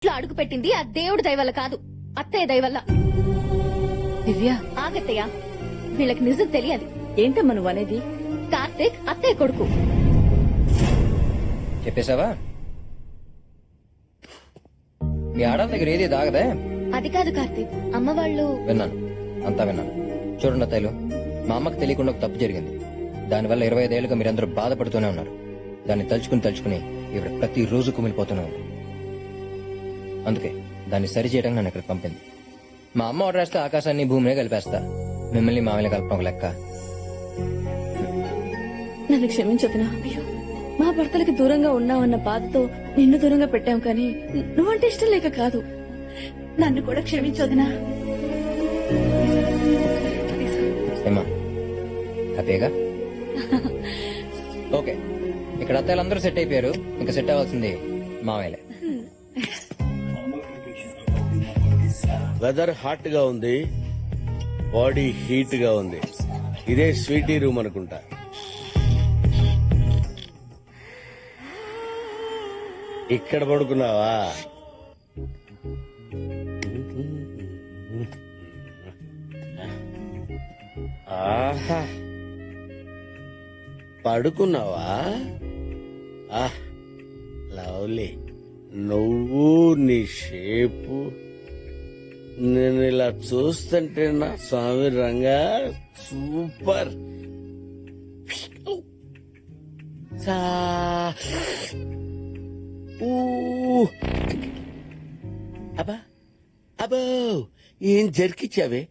ఇట్లా అడుగు పెట్టింది ఆ దేవుడి దయ వల్ల కాదు, అత్తయ్య దయ వల్ల. దివ్య, ఆగత్తయ్య, వీళ్ళకి నిజం తెలియదు. ఏంటమ్మా నువ్వు అనేది? కార్తీక్ అత్తయ్య కొడుకు. చెప్పేశావా? మీ ఆడల దగ్గర ఏది దాగదే? అది కాదు కార్తీక్, అమ్మ వాళ్ళు. విన్నాను, అంతా విన్నాను. చూడండి అత్తయ్యలు, మా అమ్మకి తెలియకుండా ఒక తప్పు జరిగింది. దానివల్ల 25 ఏళ్లుగా మీరందరూ బాధపడుతూనే ఉన్నారు. దాన్ని తలుచుకుని ఇవిడ ప్రతి రోజు కుమిలిపోతూనే ఉంది. అందుకే దాన్ని సరి చేయడానికి నన్ను ఇక్కడికి పంపింది. మా అమ్మ ఆర్డర్ వేస్తే ఆకాశాన్ని భూమిని కలిపేస్తా. మిమ్మల్ని మామయ్య కలపడం ఒక లెక్క. నన్ను క్షమించొద్దునా? అయ్యో, మా భర్తలకి దూరంగా ఉన్నావన్న బాధతో నిన్ను దూరంగా పెట్టాం, కానీ నువ్వంటే ఇష్టం లేక కాదు. నన్ను కూడా క్షమించొద్దునా? ఏమా హ్యాపీగా? ఓకే, ఇక్కడ అత్తయ్యలందరూ సెట్ అయిపోయారు. ఇంకా సెట్ అవ్వాల్సింది మామయ్యలే. వెదర్ హాట్ గా ఉంది, బాడీ హీట్ గా ఉంది. ఇదే స్వీటీ రూమ్ అనుకుంటా. ఇక్కడ పడుకున్నావా? ఆహా, పడుకున్నావా? లవ్లీ. నువ్వు నీ షేపు, నేను ఇలా చూస్తుంటే నా స్వామి రంగా సూపర్. అబ్బా అబ్బో, ఏం జరికిచ్చావే?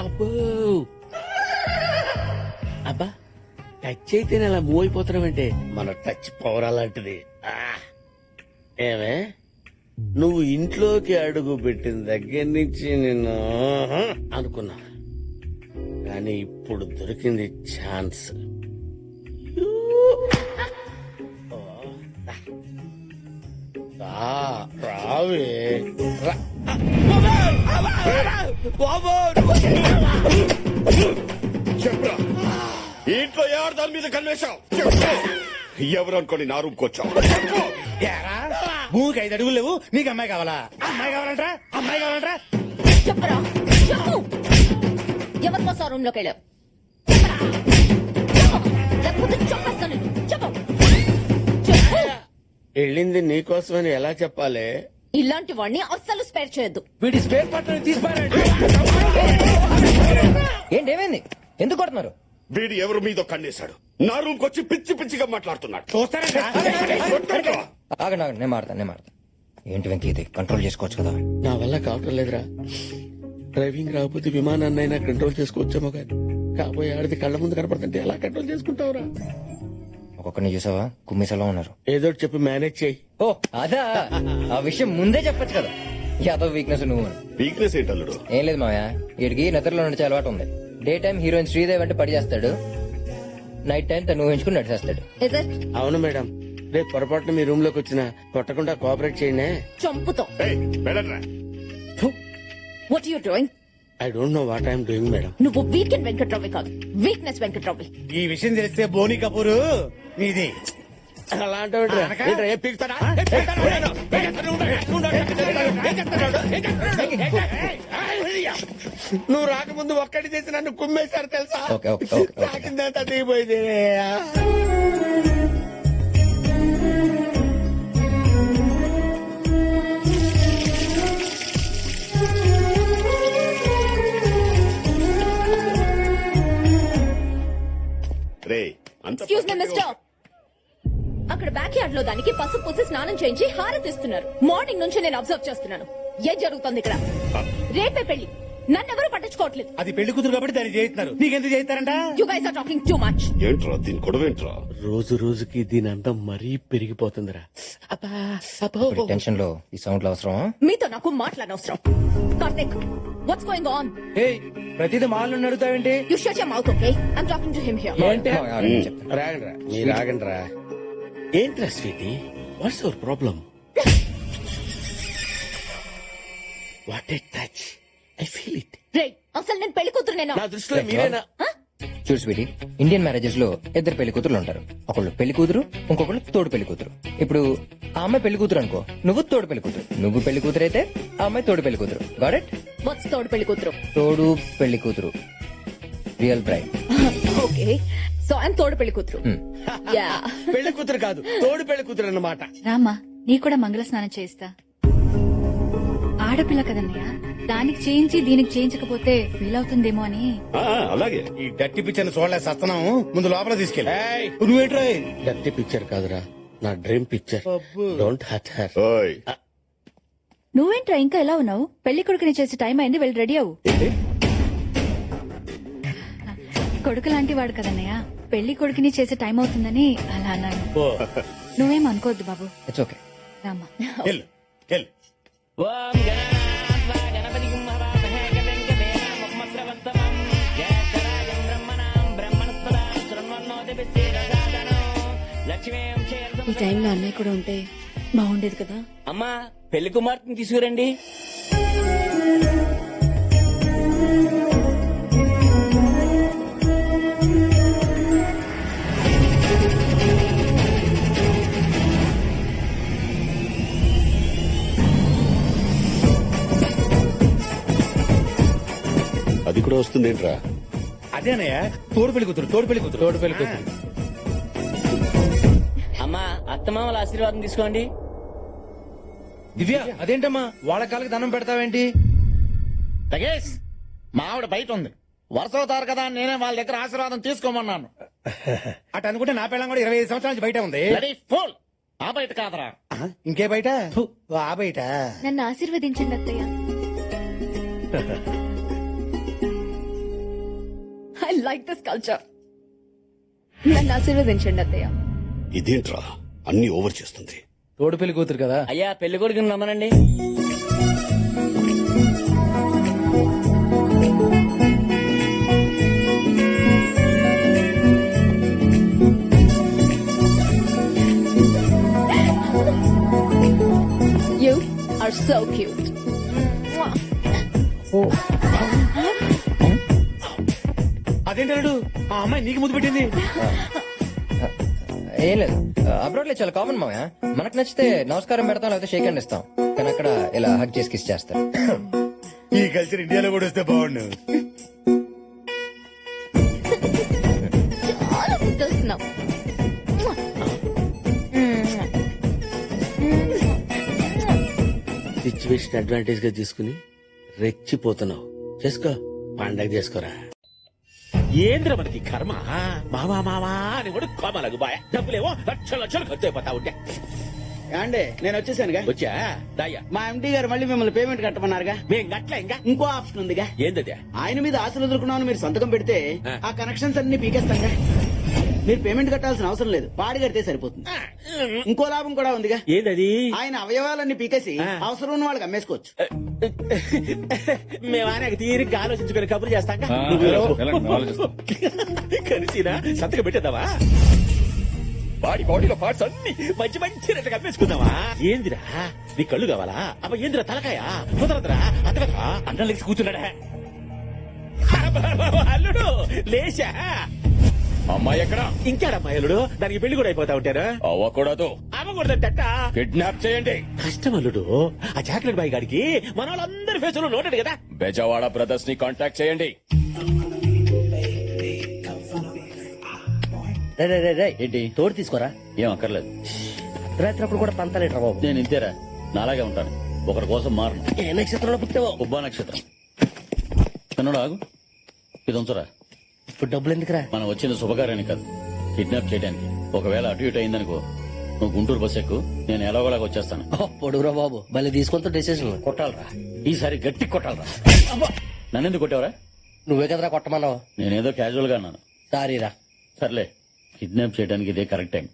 అబ్బో అబ్బా, టచ్ అయితే అలా మూవ్ అయిపోతున్నావంటే మన టచ్ పవర్ అలాంటిది. ఏమే, నువ్వు ఇంట్లోకి అడుగు పెట్టిన దగ్గర నుంచి నేను అనుకున్నా, కానీ ఇప్పుడు దొరికింది ఛాన్స్. రావే చెప్పరా, ఇంట్లో ఎవరు దాని మీద కన్వేశావు? ఎవరు అనుకోని నా రూమ్కి వచ్చావు? భూమికి 5 అడుగులు లేవు, నీకు అమ్మాయి కావాలా? అమ్మాయి కావాలంటరా? అమ్మాయి కావాలంటరా? చెప్పరా, చెప్పు. ఎవరి కోసం రూమ్ లోకి వెళ్ళావు? లేకపోతే చెప్పేస్తాను నేను. చెప్పు, చెప్పు. వెళ్ళింది నీకోసమని ఎలా చెప్పాలి? ఇలాంటి వాడిని అస్సలు స్పేర్ చేయొద్దు. వీడి స్పేర్ పార్ట్ తీసిపారండి. ఏంటేమైంది? ఎందుకు కొడుతున్నారు? వీడు ఎవరు మీద కన్నేశాడు? నా రూమ్కి వచ్చి పిచ్చి పిచ్చిగా మాట్లాడుతున్నాడు. చూస్తారండి. ఆగండి ఆగండి, నేను మాడతాను. ఏంటి వెంకీ, ఇది కంట్రోల్ చేసుకోవచ్చు కదా? నా వల్ల కావటం లేదురా. డ్రైవింగ్ రాకపోతే విమానాన్నైనా కంట్రోల్ చేసుకోవచ్చేమో, కానీ కాబోయే ఆడిది కళ్ళ ముందు కనపడుతుంటే ఎలా కంట్రోల్ చేసుకుంటావురా? ఒక్కొక్కరిని చూసావా, కుమ్మిసలా ఉన్నారు. ఏదో ఒకటి చెప్పి మేనేజ్ చేయి. ఓ అదా, ఆ విషయం ముందే చెప్పొచ్చు కదా. యాదవ్ వీక్నెస్ నువ్వు. వీక్నెస్ ఏంటల్లుడు? ఏం లేదు మావయ్య, వీడికి నిద్రలో నడిచే అలవాటు ఉంది. డే టైం హీరోయిన్ శ్రీదేవి అంటే పడి చేస్తాడు, నైట్ టైం తను ఊహించుకుని నడిచేస్తాడు. Is it? అవును మేడం, రేపు పొరపాటున మీ రూమ్ లోకి వచ్చినా కొట్టకుండా కోఆపరేట్ చేయండి. చంపుతో. వెళ్ళరా. What you doing? I don't know what I'm doing madam. నువ్వు వీకెండ్ వెంకట్రావు కాదు, వీక్నెస్ వెంకట్రావు. ఈ విషయం తెలిస్తే బోని కపూర్ నీది. అలాంటి నువ్వు రాకముందు ఒక్కటి చేసి నన్ను కుమ్మేశారు తెలుసా? Okay, okay, okay, okay. రాకిందంతా దిగిపోయింది. రే, అంత ఎక్స్క్యూజ్ మీ మిస్టర్, అక్కడ బ్యాక్ యార్డ్ లో దానికి పసుపు పూసి స్నానం చేయించి హారతిస్తున్నారు. మార్నింగ్ నుంచి నేను అబ్జర్వ్ చేస్తున్నాను. ఏం జరుగుతుంది ఇక్కడ? రేపే పెళ్లి, నన్నెవరూ పట్టించుకోవట్లేదు. అది పెళ్లి కూతురు కాబట్టి దాన్ని చేయిస్తున్నారు. నీకెందుకు చేయిస్తారంట? You guys are talking too much. ఏంట్రా దీని గొడవ ఏంట్రా? రోజు రోజుకి దీని అందం మరీ పెరిగిపోతుందిరా. టెన్షన్ లో ఈ సౌండ్లు అవసరమా? మీతో నాకు మాట్లాడనవసరం. Karthik, what's going on? ప్రతిదీ మాలను అడుగుతావేంటి? You shut your mouth, okay? I'm talking to him here. చెప్తాను. రాగండ్రా, మీరు రాగండ్రా. ఏంట్రా sweetie, what's your problem? What a touch, I feel it. రే, అసలు నేను పెళ్లి కూతురు నేను. నా దృష్టిలో మీరేనా? చూడు స్వీటీ, ఇండియన్ మ్యారేజెస్ లో ఇద్దరు పెళ్లి కూతురు ఉంటారు. ఒకళ్ళు పెళ్లి కూతురు, ఇంకొకళ్ళు తోడు పెళ్లి కూతురు. ఇప్పుడు ఆ అమ్మాయి పెళ్లి కూతురు అనుకో, నువ్వు తోడు పెళ్లి కూతురు. నువ్వు పెళ్లి కూతురు అయితే ఆ అమ్మాయి తోడు పెళ్లి కూతురు. Got it? వాట్స్ తోడు పెళ్లి కూతురు? తోడు పెళ్లి కూతురు, real bride. Okay, so I'm తోడు పెళ్లి కూతురు. యా. పెళ్లి కూతురు కాదు, తోడు పెళ్లి కూతురు అన్నమాట. రామ్మా నీ కూడా మంగళ స్నానం చేయిస్తా. ఆడపిల్ల కదన్నయ్య, దానికి చేయించి దీనికి చేయించకపోతే ఫీల్ అవుతుందేమో అని. అలాగే. ఈ డట్టి పిక్చర్ చూడలే సత్తనం, ముందు లోపల తీసుకెళ్ళి. ఏయ్! నువ్వేంట్రా? డర్టీ పిక్చర్ కాదురా, నా dream picture. Don't hurt her. ఓయ్ నువ్వేంట్రా ఇంకా ఎలా ఉన్నావు? పెళ్లి కొడుకుని చేసే టైం అయింది, వెళ్ళి రెడీ అవ్వు. కొడుకు లాంటి వాడు కదన్నయ్య, పెళ్లి కొడుకుని చేసే టైం అవుతుందని అలా అన్నాను. నువ్వేం అనుకోవద్దు బాబు. It's okay. రామ్మా. వెళ్ళు వెళ్ళు. ఈ టైంలో అన్నయ్య కూడా ఉంటే బాగుండేది కదా. అమ్మా పెళ్లి కుమార్తెని తీసుకురండి. అది కూడా వస్తుందేంట్రా? అదేనయ్య, తోడు పెళ్లి కూతురు, తోడు పెళ్లి కూతురు, తోడు పెళ్లి కూతురు. అమ్మా అత్తమామల ఆశీర్వాదం తీసుకోండి. దివ్య, అదేంటమ్మా వాళ్ళ కాళ్ళకి దండం పెడతావేంటి? తగేష్, మా ఆవిడ బయట ఉంది, వరుస అవుతారు కదా అని నేనే వాళ్ళ దగ్గర ఆశీర్వాదం తీసుకోమన్నాను. అటు అనుకుంటే నా పిల్లం కూడా 25 సంవత్సరాల నుంచి బయట ఉంది. ఫోల్ ఆ బయట కాదరా. ఇంకే బయట? ఆ బయట. నన్ను ఆశీర్వదించండి అత్తయ్య. I like this culture. నన్ను ఆశీర్వదించండి అత్తయ్య. ఇదేంట్రా అన్ని ఓవర్ చేస్తుంది? తోడు పెళ్లి కూతురు కదా. అయ్యా పెళ్లి కొడుకుని రమ్మనండి. You are so cute. అదేంటాడు, ఆ అమ్మాయి నీకు ముద్దు పెట్టింది. ఏం లేదు, అబ్రాడ్ లో చాలా కామన్ మామయ్య. మనకు నచ్చితే నమస్కారం పెడతాం, లేకపోతే షేక్ హ్యాండ్ ఇస్తాం. కానీ అక్కడ ఇలా హక్ చేసి కిస్ చేస్తారు. ఈ కల్చర్ ఇండియాలో కూడా వస్తే బాగుండు. చాలా ముద్దొస్తున్నావు. సిచ్యువేషన్ అడ్వాంటేజ్ గా తీసుకుని రెచ్చిపోతున్నావు. చేసుకో, పండగ చేసుకోరా. ఏంద్ర మనకి కర్మ, మావా మావా అని కూడా కోమలకు బాయ్, డబ్బులేమో లక్షలు లక్షలు ఖర్చు అయిపోతా ఉంటే. అండి నేను వచ్చేసానుగా. వచ్చా దాయ్యా, మా ఎండి గారు మళ్ళీ మిమ్మల్ని పేమెంట్ కట్టమన్నారుగా. మేం గట్ల ఇంకా ఇంకో ఆప్షన్ ఉందిగా. ఏందదే? ఆయన మీద ఆశలు వదులుకున్నామని మీరు సంతకం పెడితే ఆ. ఆ కనెక్షన్స్ అన్ని పీకేస్తాంగా. మీరు పేమెంట్ కట్టాల్సిన అవసరం లేదు, పాడి కడితే సరిపోతుంది. ఇంకో లాభం కూడా ఉందిగా. ఏందది? ఆయన అవయవాలన్నీ పీకేసి ఆ. అవసరం ఉన్న వాళ్ళకి అమ్మేసుకోవచ్చు. మేము ఆయన తీరిగ్గా ఆలోచించుకుని కబుర్లు చేస్తాం. కలిసినా సంతకం పెట్టేద్దావా? బాడీ బాడీలో పార్ట్స్ అన్ని మంచి మంచి రెట్టు కప్పేసుకుందామా? ఏందిరా నీ కళ్ళు కావాలా? అబ్బ ఏందిరా తలకాయ కుదరదురా, అంతకదా అన్నం లేచి కూర్చున్నాడా? అల్లుడు లేచా. అమ్మాయి ఎక్కడ? ఇంకాడమ్మాయి అల్లుడు, దానికి పెళ్లి కూడా అయిపోతా ఉంటారు. అవ్వకూడదు. అవ్వకూడదంట. కిడ్నాప్ చేయండి. కష్టం అల్లుడు, ఆ చాక్లెట్ బాయ్ గాడికి మన వాళ్ళందరి ఫేసులో నోటెడ్ కదా. బెజవాడ బ్రదర్స్ ని కాంటాక్ట్ చేయండి. ఏంటి తోడు తీసుకోరా? ఏం అక్కర్లేదు. రాత్రి కూడా పంతలేట్రా బాబు. నేను ఇంతేరా, నాలాగే ఉంటాను. ఒకరి కోసం మారను. ఏ నక్షత్రంలో పుట్టావో? ఉబ్బా నక్షత్రం. కన్నోడు ఆగు, ఇది ఉంచరా. ఇప్పుడు డబ్బులు ఎందుకురా? మనం వచ్చింది శుభకార్యానికి కాదు, కిడ్నాప్ చేయడానికి. ఒకవేళ అటు ఇటు అయిందనుకో, నువ్వు గుంటూరు బస్ ఎక్కు, నేను ఎలాగోలాగా వచ్చేస్తాను. పొడుగురా బాబు, మళ్ళీ తీసుకుంటూ డెసిషన్ కొట్టాలరా. ఈసారి గట్టి కొట్టాలరా. నన్నెందుకు కొట్టావరా? నువ్వే కదరా కొట్టమన్నావు. నేనేదో క్యాజువల్ గా అన్నాను. సారీరా. సర్లే, కిడ్నాప్ చేయడానికి ఇదే కరెక్ట్ టైం.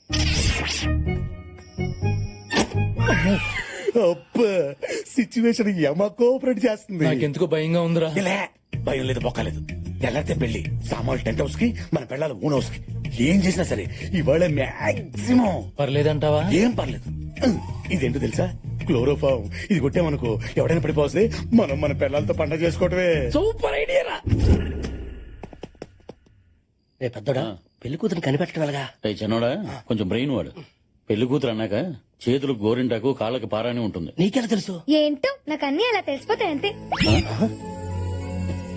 సిచ్యువేషన్ ఏమా కోఆపరేట్ చేస్తుంది. నాకెందుకో భయంగా ఉందిరా. ఇలా భయం లేదు, బొక్కలేదు. ఎలాంటి పెళ్లి సామాన్లు టెంట్ హౌస్ కి, మన పెళ్ళాలి ఓన్ హౌస్ కి. ఏం చేసినా సరే ఇవాళ మాక్సిమం పర్లేదంటావా? ఏం పర్లేదు. ఇదేంటో తెలుసా? క్లోరోఫామ్. ఇది కొట్టామనుకో ఎవడైనా పడిపోతే మనం మన పిల్లలతో పండగ చేసుకోవటమే. సూపర్ ఐడియా రా. రే పెద్దోడా పెళ్లి కూతురు కనిపెట్టడం ఎలాగా? రేయ్ చిన్నోడా కొంచెం బ్రెయిన్ వాడు. పెళ్లి కూతురు అన్నాక చేతులకు గోరింటాకు కాళ్ళకి పారాని ఉంటుంది. నీకెలా తెలుసు? ఏంటో నాకు అన్ని అలా తెలిసిపోతాయి అంతే.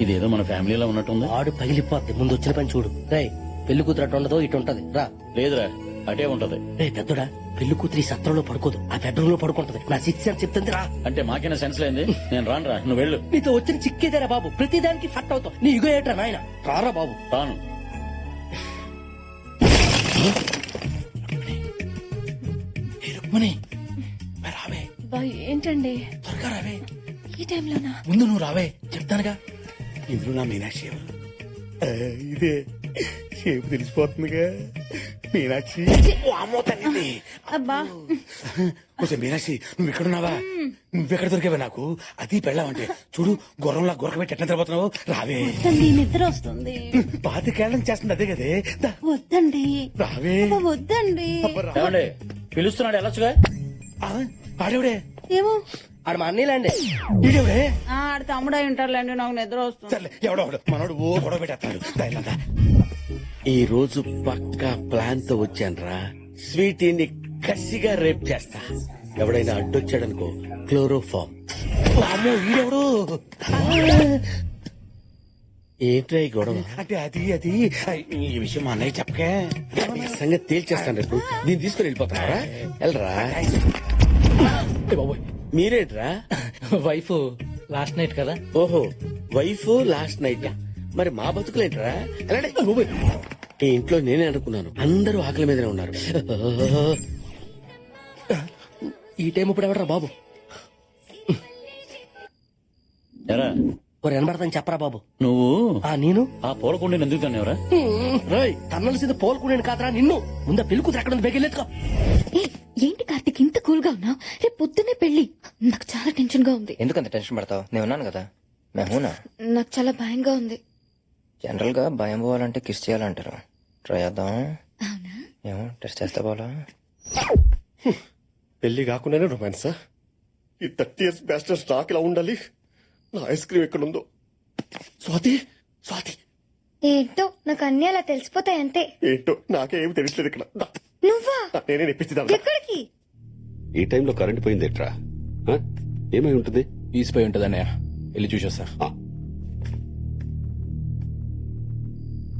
ఇదేదో మన ఫ్యామిలీలో ఉన్నట్టుంది. ఆడు పగిలిపోద్ది, ముందు వచ్చిన పని చూడు. రే పెళ్లి కూతురు అటు ఉండదు, ఇటు ఉంటది. రా. లేదురా అటే ఉంటది. రే పెద్దోడా పెళ్లి కూతురు ఈ సత్రంలో పడుకోదు, ఆ బెడ్రూమ్ లో పడుకుంటది. నా సిక్స్ అని చెప్తుంది. రా. అంటే మాకైనా సెన్స్ లేంది. నేను రానురా, నువ్వు వెళ్ళు. నీతో వచ్చిన చిక్కేదేరా బాబు, ప్రతిదానికి ఫట్ అవుతావు. నీ ఇగో ఏట్రా నాయన. రారా బాబు. రాను. రుక్మణి రావే, ఏంటండి త్వరగా రావే. ఈ టైంలోనా? ముందు నువ్వు రావే, చెప్తానుగా. ఇందులో నా మీనాక్షి ఎవరు? ఇదే షేపు తెలిసిపోతుందిగా. మీనాక్షి. ఓ అమ్మో తల్లి. అబ్బా కొంచెం మీనాక్షి, నువ్వు ఎక్కడున్నావా? నువ్వెక్కడ దొరికావా నాకు? అది పెళ్ళావంటే చూడు, గుర్రంలా గురక పెట్టి ఎట్లా తిరగబోతున్నావు. రావే. వద్దండి, నిద్ర వస్తుంది. పాతికేళ్ళం చేస్తుంది అదే కదే. దా, వద్దండి, రావే. వద్దండి. ఏమండి పిలుస్తున్నాడు వెళ్ళొచ్చుగా. ఆ, ఆడేవిడే? ఏమో ఆడు మా అన్నీలాండి. ఈడేవిడే? ఆడు తమ్ముడై ఉంటారులేండి, నాకు నిద్ర వస్తుంది. సర్లే, ఎవడో మనోడు ఓ గొడవ పెట్టేస్తాడు. దా. ఈ రోజు పక్కా ప్లాన్ తో వచ్చానురా. స్వీటీని కసిగా రేప్ చేస్తా. ఎవడైనా అడ్డొచ్చాడనుకో క్లోరోఫామ్. అమ్మో ఈడెవడు? ఏంట్రా ఈ గొడవ? అంటే అది ఈ విషయం మా అన్నయ్య చెప్పకే. ఈ సంగతి తేల్చేస్తాను రేపు. దీన్ని తీసుకుని వెళ్ళిపోతారా? వెళ్ళరా. మీరేంట్రా? వైఫ్ లాస్ట్ నైట్ కదా. ఓహో, వైఫ్ లాస్ట్ నైట్. మరి మా బతుకులేంట్రా? ఎలాంటి? ఈ ఇంట్లో నేనే అనుకున్నాను, అందరూ ఆకలి మీదనే ఉన్నారు. ఈ టైం ఇప్పుడు ఎవడరా బాబు? ఎరా ఓ ఎనబడతాను చెప్పరా బాబు. నువ్వు నేను ఆ పూలకుండి ఎందుకు తన్నావురా? రాయ్ తన్నలసింది పోల్కొనేను కాదరా నిన్ను. ముందా పెళ్లి కూతురు ఎక్కడ ఉంది, బెగిలేదుకో. ఏంటి కార్తిక్ ఇంత కూల్ గా ఉన్నావు? రేపు పొద్దున్నే పెళ్లి. నాకు చాలా టెన్షన్ గా ఉంది. ఎందుకంత టెన్షన్ పడతావు? నేను ఉన్నాను కదా. మేమునా. నాకు చాలా భయంగా ఉంది. జనరల్ గా భయం పోవాలంటే కిస్ చేయాలంటారు. ట్రై చేద్దాం. అవునా? ఏమో టెస్ట్ చేస్తా పోలా. పెళ్లి కాకుండానే రొమాన్స్. ఈ 30 years బ్యాస్టర్ స్టాక్ ఇలా ఉండాలి. నా ఐస్ క్రీమ్ ఎక్కడుందో. స్వాతి, స్వాతి. ఏంటో నాకు అన్ని అలా తెలిసిపోతాయి అంతే. ఏంటో నాకే ఏమి తెలియట్లేదు ఇక్కడ. దా, నువ్వా? నేనే నెప్పించిదా. ఎక్కడికి? ఈ టైంలో కరెంట్ పోయింది ఎట్రా? ఏమై ఉంటుంది? ఈసిపోయి ఉంటుంది అన్నయ్య, వెళ్ళి చూసొస్తా.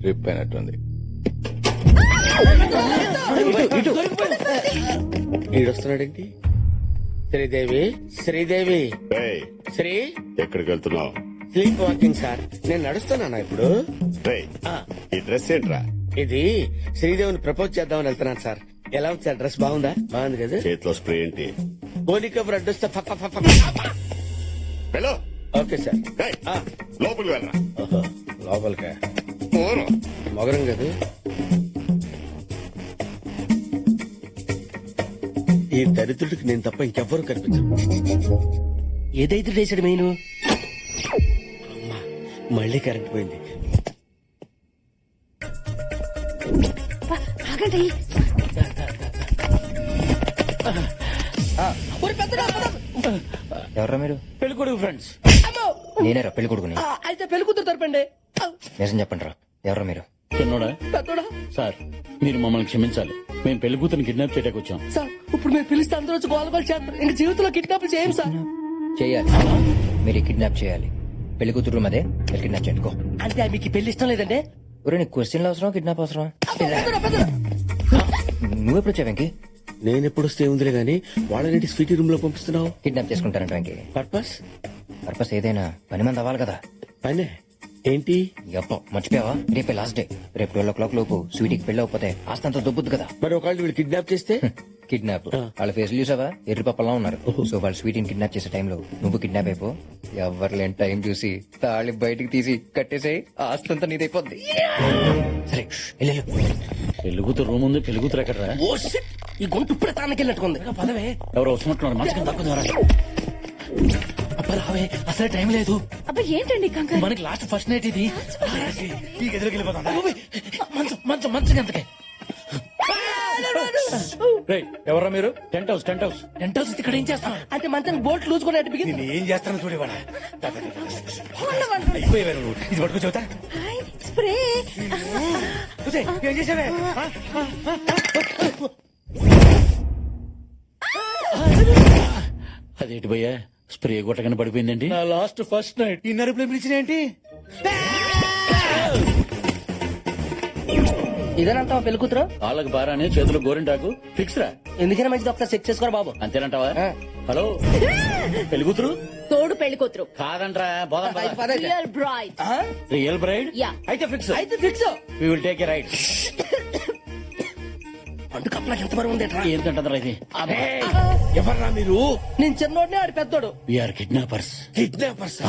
రిప్ అయినట్టుంది. ఈడొస్తున్నాడేంటి? శ్రీదేవి, శ్రీదేవి. శ్రీ, ఎక్కడికి వెళ్తున్నావు? Sleep walking sir. నేను నడుస్తున్నానా ఇప్పుడు? ఈ డ్రెస్ ఏంట్రా? ఇది శ్రీదేవిని ప్రపోజ్ చేద్దామని వెళ్తున్నాను సార్. ఎలా ఉంది సార్ డ్రెస్? బాగుందా? బాగుంది కదా. చేతిలో స్ప్రే ఏంటి? గోలికబుర్ అడ్డొస్తే హలో. Okay sir. లోపలికి వెళ్ళరా. లోపలికా? మొగరం కదా. ఈ దరిద్రుడికి నేను తప్ప ఇంకెవ్వరూ కనిపించరు. ఏదైతే చేశాడు మెయిన్. మళ్ళీ కరెంట్ పోయింది. ఆగండి. ఎవరా మీరు? పెళ్లి కొడుకు ఫ్రెండ్స్. నేనేరా పెళ్లి కొడుకుని. అయితే పెళ్లి కూతురు తరపండి. నిజం చెప్పండి రా, ఎవరా మీరు? చిన్నోడా పెద్దోడా. సార్ మీరు మమ్మల్ని క్షమించాలి. మేము పెళ్లి కూతురిని కిడ్నాప్ చేయడానికి వచ్చాం. సార్ ఇప్పుడు మీరు పిలిస్తే అందరూ వచ్చి గోలగోలు చేస్తారు. ఇంక జీవితంలో కిడ్నాప్ చేయం సార్. చేయాలి, మీరు కిడ్నాప్ చేయాలి. పెళ్లి కూతురు అదే మీరు కిడ్నాప్ చేయండి. అంటే మీకు పెళ్లి ఇష్టం లేదంటే? ఒరే నీకు క్వశ్చన్లు అవసరం, కిడ్నాప్ అవసరం? నువ్వెప్పుడు వచ్చావు వెంకీ? నేనెప్పుడు వస్తే ఉందిలే గానీ వాళ్ళని స్వీటీ రూమ్ లో పంపిస్తున్నావు. కిడ్నాప్ చేసుకుంటారంట వెంకీ. పర్పస్? పర్పస్ ఏదైనా పని మంది అవ్వాలి కదా. పనే ఏంటి? అబ్బా మర్చిపోయావా? రేపే లాస్ట్ డే. రేపు 12 o'clock లోపు స్వీటీకి పెళ్లి అయిపోతే ఆస్తంతా దొబ్బుద్దు కదా. మరి ఒకళ్ళు వీళ్ళు కిడ్నాప్ చేస్తే? కిడ్నాప్ వాళ్ళ ఫేస్ చూసావా? ఎర్రి పప్పలా ఉన్నారు. సో వాళ్ళు స్వీటీని కిడ్నాప్ చేసే టైంలో నువ్వు కిడ్నాప్ అయిపో. ఎవరు లేని టైం చూసి తాళి బయటికి తీసి కట్టేసేయి, ఆస్తంతా నీదైపోద్ది. సరే వెళ్ళు. పెళ్లి కూతురు రూమ్ ఉంది. పెళ్లి కూతురు ఎక్కడరా? ఓ షిట్, ఈ గొంతు ఇప్పుడే తానకెళ్ళినట్టుకుంది. పదవే. ఎవరో వస్తున్నట్టున్నారు. మంచిగా తక్కువ. అబ్బా రావే, అసలు టైం లేదు. అబ్బా ఏంటండి కంగారు? మనకి లాస్ట్ ఫస్ట్ నైట్ ఇది. ఈ గదిలోకి వెళ్ళిపోతాం. మంచం మంచం మంచం ఎంతకే. ఎవరా మీరు? టెంట్ హౌస్ టెంట్ హౌస్ ఇక్కడ ఏం చేస్తాం అంటే మంచానికి బోల్ట్ లూజ్ కూడా బిగింది. నేను ఏం చేస్తాను చూడేవాడా అయిపోయేవారు నువ్వు. ఇది పట్టుకో చెబుతా స్ప్రే చూసేయ్, ఏం చేసావే అదేంటి భయ్యా స్ప్రే కొట్టగానే పడిపోయిందండి. నా లాస్ట్ ఫస్ట్ నైట్ ఈ నరుపులో పిలిచిన ఏంటి ఇదేనంటావా పెళ్లి కూతురు? వాళ్ళకి బారానే చేతులు గోరింటాకు ఫిక్స్ రా. ఎందుకైనా మంచిది ఒకసారి చెక్ చేసుకోరా బాబు. అంతేనంటావా? హలో పెళ్లి కూతురు తోడు పెళ్లి కూతురు కాదంట్రా పోదాం పద. Real bride real bride yeah అయితే ఫిక్స్. అయితే fix. We will take a ride. పండు కప్పలకు ఎంత బరువు ఉంది? ఏంటంటారా ఇది? ఎవర్రా మీరు? నేను చిన్నోడిని ఆడి పెద్దోడు. We are kidnappers. కిడ్నాపర్స్?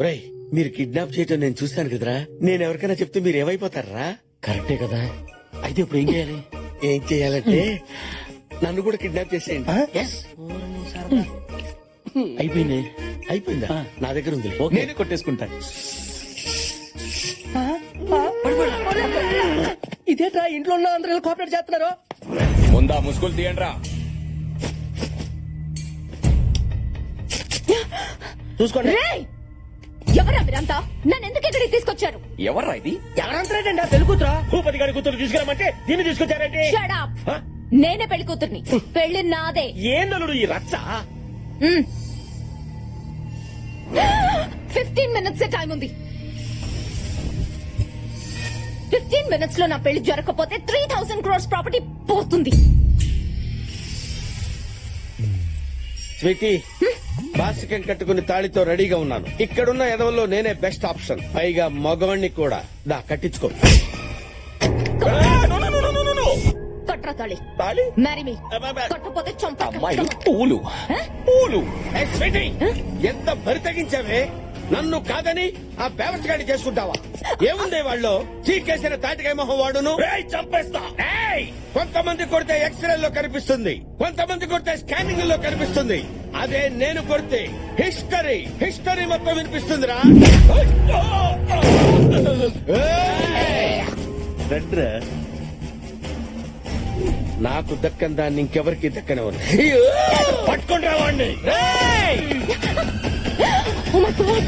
రేయ్ మీరు కిడ్నాప్ చేయటం నేను చూశాను కదరా. నేను ఎవరికైనా చెప్తే మీరు ఏమైపోతారా? కరెక్టే కదా. అయితే ఇప్పుడు ఏం చేయాలి? ఏం చేయాలంటే నన్ను కూడా కిడ్నాప్ చేసేయండి. Yes. అయిపోయింది. అయిపోయిందా? నా దగ్గర ఉంది. ఓకే. నేనే కొట్టేసుకుంటా. ఇదేట్రా ఇంట్లో ఉన్న అందరూ కోఆపరేట్ చేస్తున్నారు. ముందా ముసుగులు తీయండి రా. చూసుకోండి. రేయ్! ఎవరా మీరంతా నన్ను ఎందుకు ఇక్కడికి తీసుకొచ్చారు? ఎవర్రా ఇది? ఎవరంటారండి ఆ పెళ్లి కూతురా? భూపతి గారి కూతురు తీసుకురామంటే దీన్ని తీసుకొచ్చారంటే Shut up! నేనే పెళ్లి కూతుర్ని. పెళ్లి నాదే. ఏం నలుడు ఈ రచ్చ? 15 minutes టైం ఉంది. 15 minutes లో నా పెళ్లి జరగకపోతే 3000 crores ప్రాపర్టీ పోతుంది. స్వీటీ బాసికం కట్టుకుని తాళితో రెడీగా ఉన్నాను. ఇక్కడున్న ఎదవల్లో నేనే బెస్ట్ ఆప్షన్. పైగా మగవాణ్ణి కూడా. దా కట్టించుకో. కట్రా తాళి. తాళి? Marry me. కట్టపోతే అమ్మాయిలు చంప. పూలు పూలు. ఏ స్వీటీ, ఎంత బరి తగ్గించావే? నన్ను కాదని ఆ బేవస్గాడి చేసుకుంటావా? ఏముంది వాళ్ళు చీకేసిన తాటికాయ మొహం వాడును. చంపేస్తా. కొంతమంది కొడితే ఎక్స్రేల్లో కనిపిస్తుంది, కొంతమంది కొడితే స్కానింగ్ లో కనిపిస్తుంది. అదే నేను కొడితే హిస్టరీ మొత్తం వినిపిస్తుందిరా. రండ్రా. నాకు దక్కని దాన్ని ఇంకెవరికి దక్కనివ్వను. పట్టుకుంటా వాడిని. Oh my God!